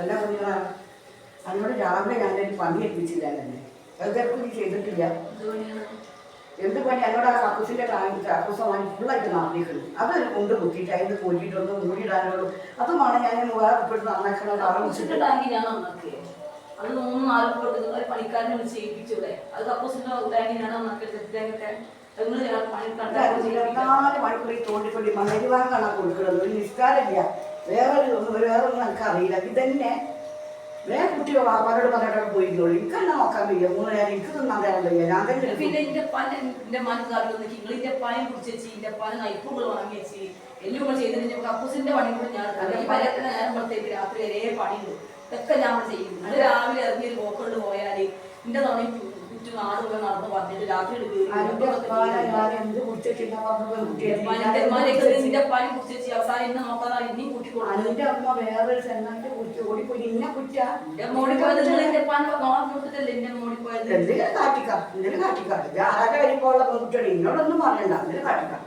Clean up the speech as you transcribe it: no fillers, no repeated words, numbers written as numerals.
എല്ലാ കുഞ്ഞുങ്ങളാ അതിനോട് രാവിലെ ഞാനൊരു പണി ഏൽപ്പിച്ചില്ല തന്നെ അതൊക്കെ നീ ചെയ്തിട്ടില്ല. എന്ത് പണി എന്നോട് ആ കക്കൂസിന്റെ കക്കൂസ് വാങ്ങി ഫുള്ളായിട്ട് നടന്നിട്ടുണ്ട്. അതൊരു കൊണ്ട് കുത്തിയിട്ട് അതിന് കൂട്ടിയിട്ടൊന്ന് മൂടിയിടാനുള്ളൂ. അതുമാണ് ഞാൻ വേറെ ഇപ്പോഴും നന്നാക്കണത്. ആളെ വിളിച്ചിട്ട് അത് 3-4 പണിക്കാരനെ വിളിച്ച് ചെയ്യിപ്പിച്ചൂടെ? അത് കക്കൂസിന്റെ ടാങ്കിനാണോ മണിക്കൂറി തോണ്ടിക്കൊണ്ടി മണരി വാങ്ങാണ് കൊടുക്കുന്നത്. ഒരു നിസ്കാരമില്ല, വേറൊന്നും എനിക്കറിയില്ല. ഇതന്നെ വേറെ കുട്ടികൾ വാപ്പാനോട് പറഞ്ഞിട്ടൊക്കെ പോയിരുന്നോളൂ. എനിക്കെന്നെ നോക്കാൻ വയ്യ. 3 നേരം എനിക്ക് തിന്നാൻ തരാൻ വയ്യ. ഞാൻ തന്നെ പിന്നെ എന്റെ മനസ്സിലാക്കി നിങ്ങളിന്റെ പായം കുടിച്ചേച്ചി എന്റെ പല നയിപ്പുകൾ വാങ്ങി വെച്ച് എല്ലാം ചെയ്തിട്ട് കക്കൂസിന്റെ പണി കൂടെ ഞാൻ പലത്തിന് നേരം പുറത്തേക്ക് രാത്രി വരെ പണിയുണ്ട്. ഇതൊക്കെ ഞാൻ ചെയ്യും. അത് രാവിലെ ഇറങ്ങി ഒരു പോക്കൊണ്ട് പോയാല് എന്റെ തവണ ചുറ്റും നാട് പോയി നടന്ന് പറഞ്ഞിട്ട് രാത്രി നിന്റെ പായം കുടിച്ചേച്ചി അവസാനം ഇന്ന് നോക്കാതെ ഇനിയും കൂട്ടിക്കൊള്ളു. എന്റെ അമ്മ വേറൊരു ചെന്നാന്റെ കുറിച്ച് ഓടിപ്പോയി ഇന്നെ കുറ്റ മോടിപ്പോയത് എന്റെ പാൻ നോക്കിട്ടല്ലേ എന്റെ മോടിപ്പോയത്. എന്തെങ്കിലും കാട്ടിക്കാം, എന്തെങ്കിലും കാട്ടിക്കാം. ആരുടെ വരുമ്പോഴുള്ള പെൺകുട്ടികൾ ഇന്നോടൊന്നും പറയണ്ട, എന്തെങ്കിലും കാട്ടിക്കാം.